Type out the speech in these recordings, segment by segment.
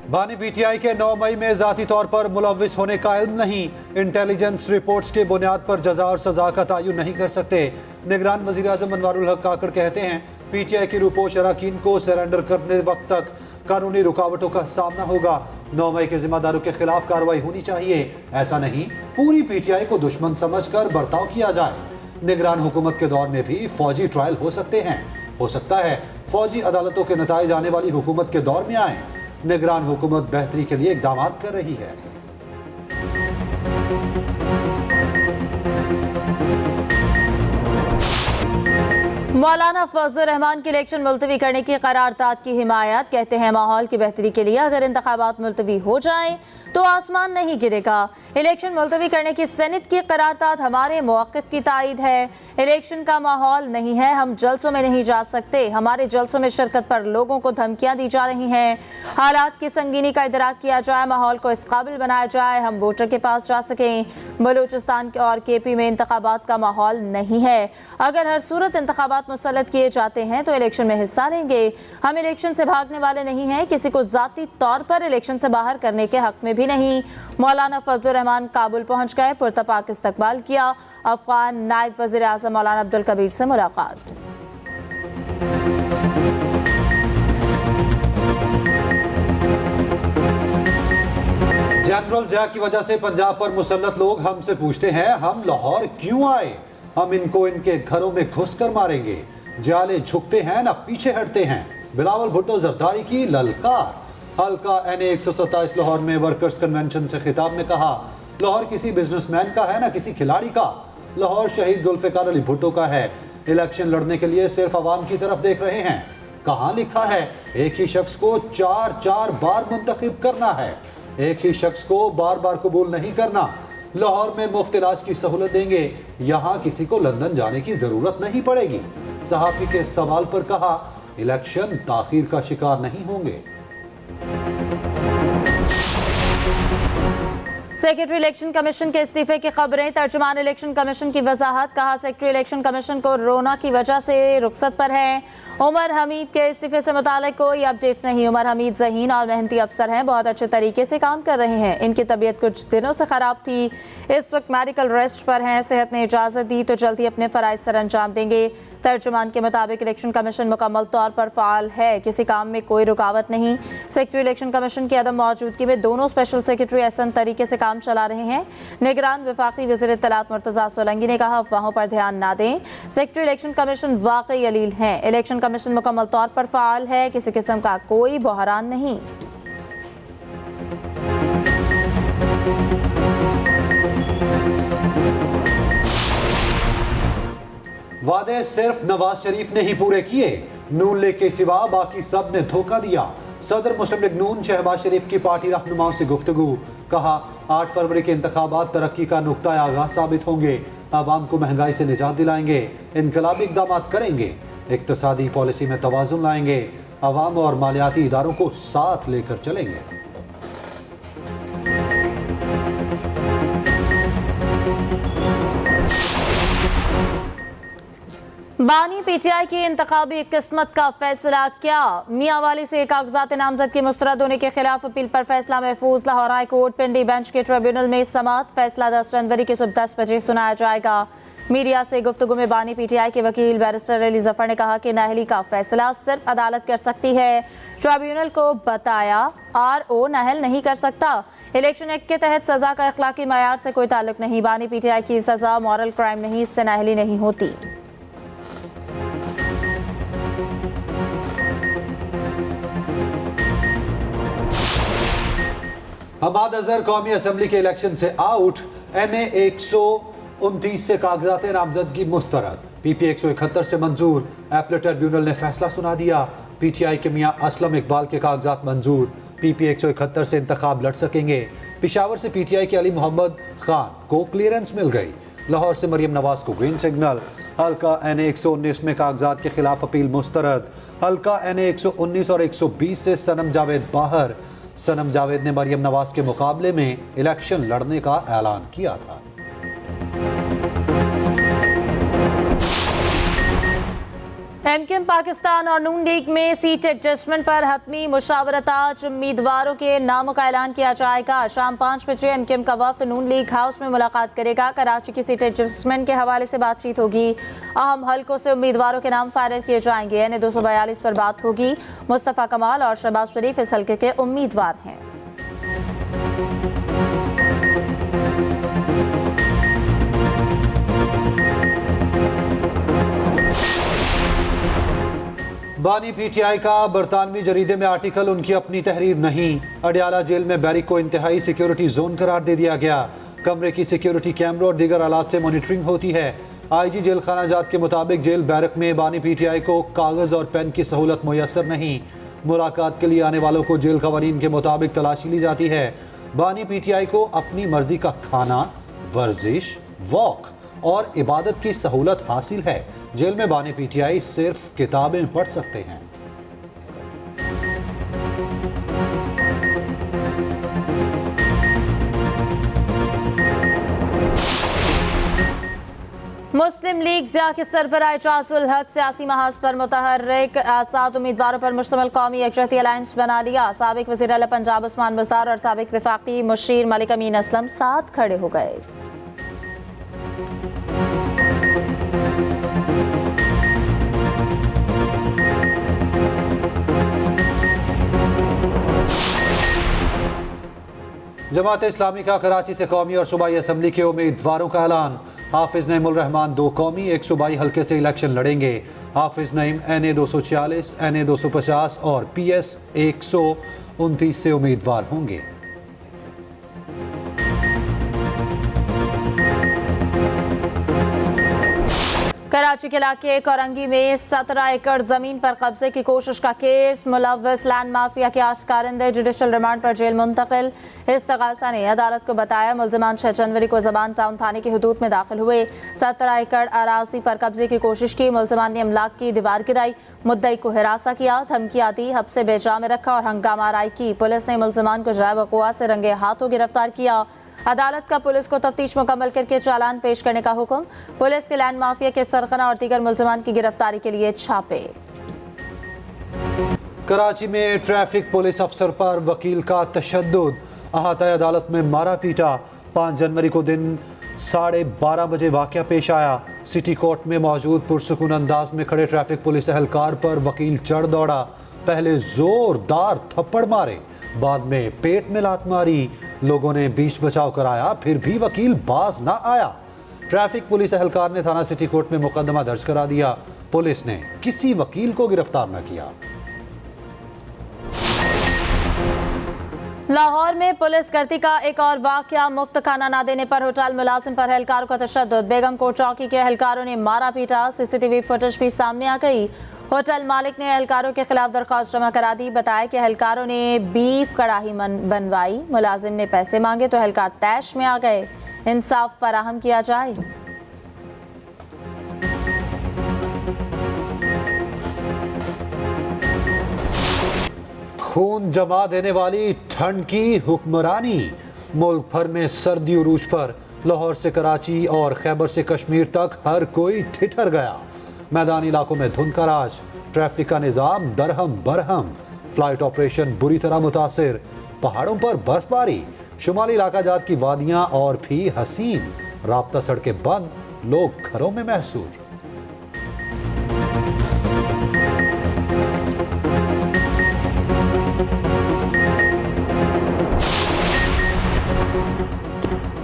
बानी पीटीआई के 9 मई में जाती तौर पर मुलव्विस होने का इल्म नहीं, इंटेलिजेंस रिपोर्ट्स के बुनियाद पर जजा और सजा का तयन नहीं कर सकते। निगरान वजीर आजम अनवारुल हक काकड़ कहते हैं पीटीआई के रूपोश अरकान को सरेंडर करने वक्त तक कानूनी रुकावटों का सामना होगा। 9 मई के जिम्मेदारों के खिलाफ कार्रवाई होनी चाहिए, ऐसा नहीं पूरी पीटीआई को दुश्मन समझकर बर्ताव किया जाए। निगरान हुकूमत के दौर में भी फौजी ट्रायल हो सकते हैं, हो सकता है फौजी अदालतों के नताइज आने वाली हुकूमत के दौर में आए। निगरान हुकूमत बेहतरी के लिए इक़दाम कर रही है। मौलाना फजलुर रहमान की इलेक्शन मुलतवी करने की करारदाद की हिमायत, कहते हैं माहौल की बेहतरी के लिए अगर इंतखाबात मुलतवी हो जाएं तो आसमान नहीं गिरेगा। इलेक्शन मुलतवी करने की सेनेट की करारदाद हमारे मौक़िफ़ की तायद है। इलेक्शन का माहौल नहीं है, हम जलसों में नहीं जा सकते। हमारे जलसों में शिरकत पर लोगों को धमकियां दी जा रही हैं। हालात की संगीनी का इदराक किया जाए, माहौल को इस काबिल बनाया जाए हम वोटर के पास जा सकें। बलूचिस्तान और केपी में इंतखाबात का माहौल नहीं है। अगर हर सूरत इंतखाबात मुसल्लत किए जाते हैं तो इलेक्शन में हिस्सा लेंगे। हम इलेक्शन से भागने वाले नहीं हैं, किसी को जाती तौर पर इलेक्शन से बाहर करने के हक में भी नहीं। मौलाना फजलुर रहमान काबुल पहुंच गए, पुरतपाक इस्तकबाल किया। अफगान नायब वज़ीर आज़म मौलाना अब्दुल कबीर से मुलाकात। जनरल ज़िया की वजह से पंजाब पर मुसल्लत लोग हमसे पूछते हैं हम लाहौर क्यों आए, हम इनको इनके घरों में घुस कर मारेंगे। जाले झुकते हैं ना पीछे हटते हैं। बिलावल भुट्टो जरदारी की ललकार। हल्का NA 127 लाहौर में वर्कर्स कन्वेंशन से खिताब में कहा लाहौर किसी बिजनेसमैन का है ना किसी खिलाड़ी का। लाहौर शहीद जुल्फ़िकार अली भुट्टो का है। इलेक्शन लड़ने के लिए सिर्फ अवाम की तरफ देख रहे हैं। कहाँ लिखा है एक ही शख्स को 4 बार मुंतखब करना है, एक ही शख्स को बार बार कबूल नहीं करना। लाहौर में मुफ्त इलाज की सहूलत देंगे, यहाँ किसी को लंदन जाने की जरूरत नहीं पड़ेगी। सहाफी के सवाल पर कहा इलेक्शन ताखीर का शिकार नहीं होंगे। सेक्रेटरी इलेक्शन कमीशन के इस्तीफे की खबरें, तर्जुमान इलेक्शन कमीशन की वजाहत। कहा सेक्रेटरी इलेक्शन कमीशन को कोरोना की वजह से रुखसत पर है। उमर हमीद के इस्तीफे से मुतालिक कोई अपडेट नहीं। उमर हमीद ज़हीन और मेहनती अफसर हैं, बहुत अच्छे तरीके से काम कर रहे हैं। इनकी तबीयत कुछ दिनों से ख़राब थी, इस वक्त मेडिकल रेस्ट पर हैं। सेहत ने इजाज़त दी तो जल्द ही अपने फ़राइज़ सर अंजाम देंगे। तर्जुमान के मुताबिक इलेक्शन कमीशन मुकम्मल तौर पर फ़ाल है, किसी काम में कोई रुकावट नहीं। सेक्रेटरी इलेक्शन कमीशन की अदम मौजूदगी में दोनों स्पेशल सेक्रेटरी एहसन तरीके से काम चला रहे हैं। निगरान वफाकी वज़ीर इत्तलात मुर्तज़ा सोलंकी ने कहा अफवाहों पर ध्यान ना दें, सेक्रेटरी इलेक्शन कमीशन वाकई अलील हैं। इलेक्शन कमीशन मुकम्मल तौर पर फ़ाल है, किसी किस्म का कोई बहरान नहीं। वादे सिर्फ नवाज शरीफ ने ही पूरे किए, नून लीग के सिवा बाकी सब ने धोखा दिया। सदर मुस्लिम लीग नून शहबाज शरीफ की पार्टी रहनुमाओं से गुफ्तगू। कहा 8 फरवरी के इंतखाबात तरक्की का नुक्ता आगाज साबित होंगे, आवाम को महंगाई से निजात दिलाएंगे, इनकलाबी इक़दाम करेंगे, इक़्तिसादी पॉलिसी में तवाज़ुन लाएंगे, आवाम और मालियाती इदारों को साथ लेकर चलेंगे। बानी पीटीआई की इंतखाबी किस्मत का फैसला क्या? मियांवाली से कागजात नामजद के मुस्तरद होने के खिलाफ अपील पर फैसला महफूज। लाहौर हाई कोर्ट पिंडी बेंच के ट्रिब्यूनल में समाअत। फैसला 10 जनवरी की सुबह 10 बजे सुनाया जाएगा। मीडिया से गुफ्तगू में बानी पीटीआई के वकील बैरिस्टर अली जफर ने कहा कि नाअहली का फैसला सिर्फ अदालत कर सकती है। ट्रिब्यूनल को बताया RO नाअहल नहीं कर सकता। इलेक्शन एक्ट के तहत सजा का अखलाकी मयार से कोई ताल्लुक नहीं। बानी पीटीआई की सजा मॉरल क्राइम नहीं, इससे नाअहली नहीं होती। हमाद अजहर कौमी असम्बली के इलेक्शन से आउट। NA 129 से कागजात नामजदगी मुस्तरद। PP 171 से मंजूर। एपलेट ट्रिब्यूनल ने फैसला सुना दिया। PTI के मियां असलम इकबाल के कागजात मंजूर। PP 171 से इंतखाब लड़ सकेंगे। पिशावर से PTI के अली मोहम्मद खान को क्लियरेंस मिल गई। लाहौर से मरियम नवाज को ग्रीन सिग्नल। हल्का NA 119 में कागजात के खिलाफ अपील मुस्तरद। हल्का NA 119 और 120 से सनम जावेद बाहर। सनम जावेद ने मरियम नवाज के मुकाबले में इलेक्शन लड़ने का ऐलान किया था। एमक्यूएम पाकिस्तान और नून लीग में सीट एडजस्टमेंट पर हतमी मुशावरत। आज उम्मीदवारों के नामों का ऐलान किया जाएगा। शाम 5 बजे एमक्यूएम का वफ्द नून लीग हाउस में मुलाकात करेगा। कराची की सीट एडजस्टमेंट के हवाले से बातचीत होगी। अहम हलकों से उम्मीदवारों के नाम फाइनल किए जाएंगे। एनए 242 पर बात होगी। मुस्तफ़ा कमाल और शहबाज शरीफ इस हल्के के उम्मीदवार हैं। बानी पीटीआई का बरतानवी जरीदे में आर्टिकल उनकी अपनी तहरीर नहीं। अडियाला जेल में बैरिक को इंतहाई सिक्योरिटी जोन करार दे दिया गया। कमरे की सिक्योरिटी कैमरों और दीगर आलात से मॉनिटरिंग होती है। आईजी जेल खाना जात के मुताबिक जेल बैरक में बानी पीटीआई को कागज और पेन की सहूलत मुयसर नहीं। मुलाकात के लिए आने वालों को जेल कवानीन के मुताबिक तलाशी ली जाती है। बानी पीटीआई को अपनी मर्जी का खाना, वर्जिश, वॉक और इबादत की सहूलत हासिल है। जेल में बानी पीटीआई सिर्फ किताबें पढ़ सकते हैं। मुस्लिम लीग ज़िया के सरबराह इजाज़ुल हक सियासी महाज पर मुतहर्रिक 7 उम्मीदवारों पर मुश्तमिल कौमी यकजहती अलायंस बना लिया। साबिक वज़ीर आला पंजाब उस्मान बुज़दार और साबिक वफाकी मुशीर मलिक अमीन असलम साथ खड़े हो गए। जमात इस्लामी का कराची से कौमी और सूबाई असम्बली के उम्मीदवारों का ऐलान। हाफिज नईमुल रहमान 2 कौमी 1 सूबाई हल्के से इलेक्शन लड़ेंगे। हाफिज नईम एनए 246, एनए 250 और पीएस 129 से उम्मीदवार होंगे। कराची के इलाके कोरंगी में 17 एकड़ जमीन पर कब्जे की कोशिश का केस। मुलव्वस लैंड माफिया के 8 कारिंदे जुडिशल रिमांड पर जेल मुंतकिल। इस्तगासा ने अदालत को बताया मुल्जिमान 6 जनवरी को जबान टाउन थाने की हदूद में दाखिल हुए। 17 एकड़ अराजी पर कब्जे की कोशिश की। मुल्जिमान ने अमलाक की दीवार गिराई, मुद्दई को हिरासा किया, धमकियां दी, हब्से बेजा में रखा और हंगामा आराई की। पुलिस ने मुल्जिमान को जाए वक़ुआ से रंगे हाथों गिरफ्तार किया। अदालत का पुलिस को तफ्तीश मुकम्मल करके चालान पेश करने का हुक्म। पुलिस के लैंड माफिया के सरगना और दीगर मुल्जिमान की गिरफ्तारी के लिए छापे। कराची में ट्रैफिक पुलिस अफसर पर वकील का तशद्दुद। अहाता अदालत में मारा पीटा। 5 जनवरी को दिन 12:30 बजे वाक़या पेश आया। सिटी कोर्ट में मौजूद पुरसुकून अंदाज में खड़े ट्रैफिक पुलिस एहलकार पर वकील चढ़ दौड़ा। पहले जोरदार थप्पड़ मारे, बाद में पेट में लात मारी। लोगों ने बीच बचाव कराया, फिर भी वकील बाज ना आया। ट्रैफिक पुलिस एहलकार ने थाना सिटी कोर्ट में मुकदमा दर्ज करा दिया। पुलिस ने किसी वकील को गिरफ्तार न किया। लाहौर में पुलिस गर्दी का एक और वाकया। मुफ्त खाना ना देने पर होटल मुलाजिम पर एहलकारों का तशद्दुद। बेगम कोट चौकी के एहलकारों ने मारा पीटा। सीसीटीवी फुटेज भी सामने आ गई। होटल मालिक ने एहलकारों के खिलाफ दरख्वास्त जमा करा दी। बताया कि एहलकारों ने बीफ कड़ाही बनवाई। मुलाजिम ने पैसे मांगे तो एहलकार तैश में आ गए। इंसाफ फराहम किया जाए। खून जमा देने वाली ठंड की हुक्मरानी। मुल्क भर में सर्दी उरूज पर। लाहौर से कराची और खैबर से कश्मीर तक हर कोई ठिठर गया। मैदानी इलाकों में धुंध का राज। ट्रैफिक का निज़ाम दरहम बरहम। फ्लाइट ऑपरेशन बुरी तरह मुतासिर। पहाड़ों पर बर्फबारी। शुमाली इलाका जात की वादियां और भी हसीन। राब्ता सड़कें बंद, लोग घरों में महसूर।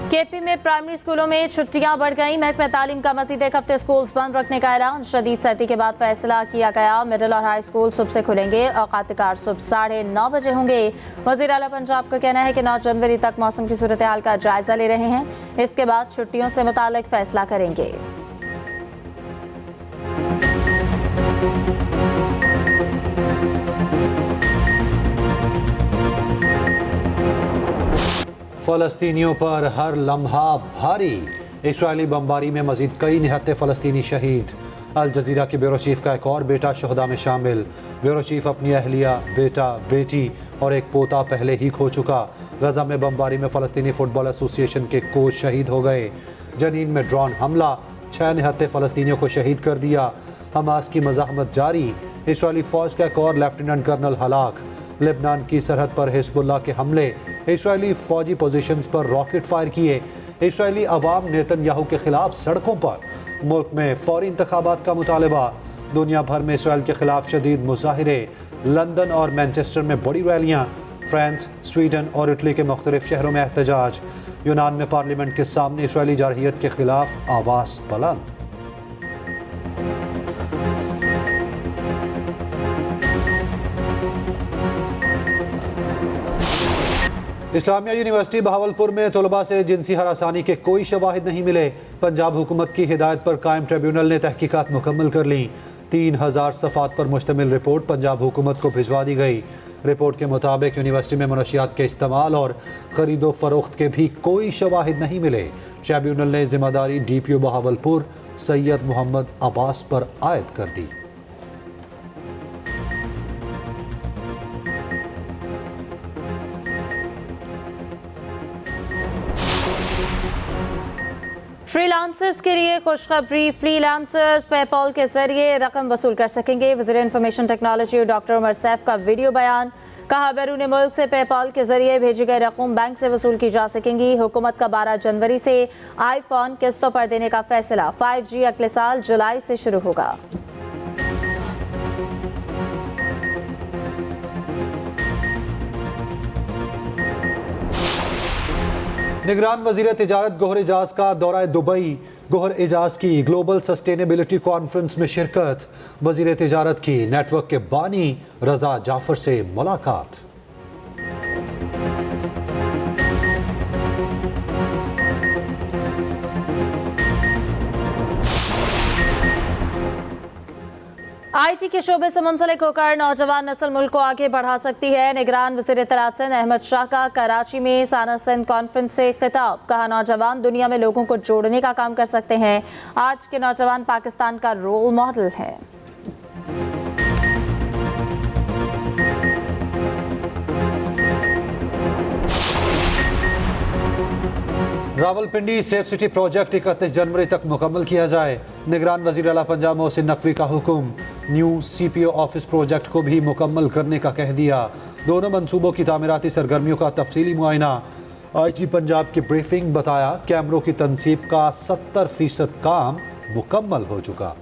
केपी में प्राइमरी स्कूलों में छुट्टियां बढ़ गई। महकमा तालीम का मजीद 1 हफ्ते स्कूल्स बंद रखने का ऐलान। शदीद सर्दी के बाद फैसला किया गया। मिडिल और हाई स्कूल सुबह से खुलेंगे। औकात कार सुबह 9:30 बजे होंगे। वज़ीर आला पंजाब का कहना है कि 9 जनवरी तक मौसम की सूरत हाल का जायजा ले रहे हैं। इसके बाद छुट्टियों से मुतालिक फैसला करेंगे। फ़लस्तीनियों पर हर लम्हा भारी। इस्राएली बमबारी में मजीद कई निहत्ते फ़लस्तीनी शहीद। अल जज़ीरा के ब्यूरो चीफ का एक और बेटा शहदा में शामिल। ब्यूरो चीफ अपनी अहलिया, बेटा, बेटी और एक पोता पहले ही खो चुका। गजा में बमबारी में फ़लस्तीनी फ़ुटबॉल एसोसिएशन के कोच शहीद हो गए। जनीन में ड्रोन हमला 6 निहत्ते फ़लस्तीनियों को शहीद कर दिया। हमास की मज़ाहमत जारी, इस्राएली फ़ौज का एक और लेफ्टिनेंट कर्नल हलाक। लेबनान की सरहद पर हिजबुल्लाह के हमले, इस्राएली फ़ौजी पोजीशंस पर रॉकेट फायर किए। इस्राएली अवाम नेतन्याहू के खिलाफ सड़कों पर, मुल्क में फौरी इंतखाबात का मुतालबा। दुनिया भर में इसराइल के खिलाफ शदीद मुजाहिरे, लंदन और मैनचेस्टर में बड़ी रैलियाँ। फ्रांस, स्वीडन और इटली के मुख्तलिफ शहरों में एहतजाज। यूनान में पार्लियामेंट के सामने इसराइली जारहियत के खिलाफ आवाज़ बुलंद। इस्लामिया यूनिवर्सिटी बहावलपुर में तलबा से जिनसी हरासानी के कोई शवाहिद नहीं मिले। पंजाब हुकूमत की हिदायत पर कायम ट्रिब्यूनल ने तहकीकात मुकम्मल कर ली। 3000 सफ़ात पर मुश्तमिल रिपोर्ट पंजाब हुकूमत को भिजवा दी गई। रिपोर्ट के मुताबिक यूनिवर्सिटी में मनशियात के इस्तेमाल और खरीदो फरोख्त के भी कोई शवाहिद नहीं मिले। ट्रिब्यूनल ने जिम्मेदारी DPO बहावलपुर सैयद मोहम्मद अब्बास पर आयद कर दी। फ्रीलांसर्स के लिए खुशखबरी, फ्रीलांसर्स पेपॉल के जरिए रकम वसूल कर सकेंगे। वज़ीर information technology doctor Umar Saif का वीडियो बयान। कहा, बैरून मुल्क से पेपॉल के जरिए भेजी गई रकम बैंक से वसूल की जा सकेंगी। हुकूमत का 12 जनवरी से आईफोन किस्तों पर देने का फैसला। 5G अगले साल जुलाई से शुरू होगा। निगरान वज़ीर तिजारत गौहर एजाज का दौरा दुबई। गौहर एजाज की ग्लोबल सस्टेनेबिलिटी कॉन्फ्रेंस में शिरकत। वज़ीर तिजारत की नेटवर्क के बानी रजा जाफर से मुलाकात। IT के शोबे से मुंसलिक होकर नौजवान नस्ल मुल्क को आगे बढ़ा सकती है। निगरान वज़ीर इत्तलात सिंध अहमद शाह का कराची में साना सिंध कॉन्फ्रेंस से खिताब। कहा, नौजवान दुनिया में लोगों को जोड़ने का काम कर सकते हैं। आज के नौजवान पाकिस्तान का रोल मॉडल है। रावलपिंडी सेफ सिटी प्रोजेक्ट 31 जनवरी तक मुकम्मल किया जाए। निगरान वज़ीर आला पंजाब मोहसिन नकवी का हुक्म। न्यू CPO ऑफिस प्रोजेक्ट को भी मुकम्मल करने का कह दिया। दोनों मंसूबों की तामीराती सरगर्मियों का तफसीली मुआयना। IG पंजाब की ब्रीफिंग। बताया, कैमरों की तनसीब का 70% काम मुकम्मल हो चुका।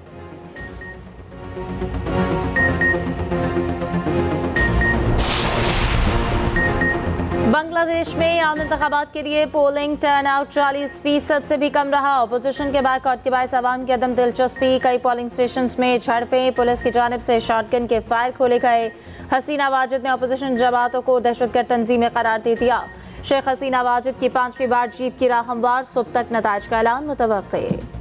बांग्लादेश में आम इंतखाबात के लिए पोलिंग टर्नआउट 40% से भी कम रहा। अपोजिशन के बायकॉट के बायस अवाम की अदम दिलचस्पी। कई पोलिंग स्टेशन में झड़पें, पुलिस की जानिब से शॉटगन के फायर खोले गए। हसीना वाजिद ने अपोजिशन जमातों को दहशतगर्द तंजीमें करार दे दिया। शेख हसीना वाजिद की 5वीं बार जीत की राह हमवार। सुबह तक नताइज का ऐलान मुतवक्के।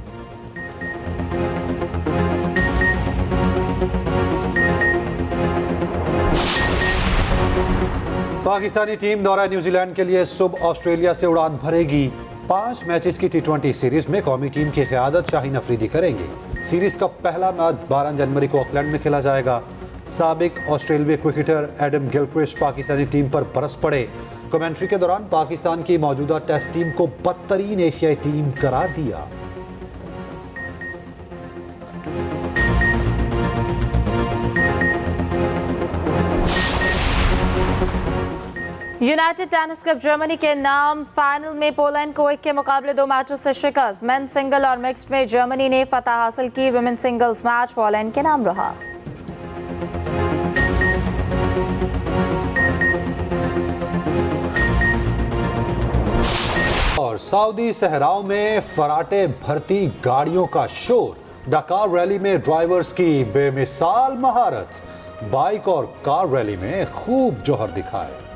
पाकिस्तानी टीम दौरा न्यूजीलैंड के लिए सुबह ऑस्ट्रेलिया से उड़ान भरेगी। 5 मैचेस की T20 सीरीज में कौमी टीम की क़यादत शाहीन अफरीदी करेंगे। सीरीज का पहला मैच 12 जनवरी को ऑकलैंड में खेला जाएगा। साबिक ऑस्ट्रेलियाई cricketer Adam Gilchrist Pakistani team पर बरस पड़े। कमेंट्री के दौरान पाकिस्तान की मौजूदा टेस्ट टीम को बदतरीन एशियाई टीम करार दिया। यूनाइटेड टेनिस कप जर्मनी के नाम। फाइनल में पोलैंड को 1 के मुकाबले 2 मैचों से शिकस्त। मेन सिंगल और मिक्स्ड में जर्मनी ने फतह हासिल की। विमेन सिंगल्स मैच पोलैंड के नाम रहा। और सऊदी सहराओं में फराटे भरती गाड़ियों का शोर। डकार रैली में ड्राइवर्स की बेमिसाल महारत। बाइक और कार रैली में खूब जोहर दिखाए।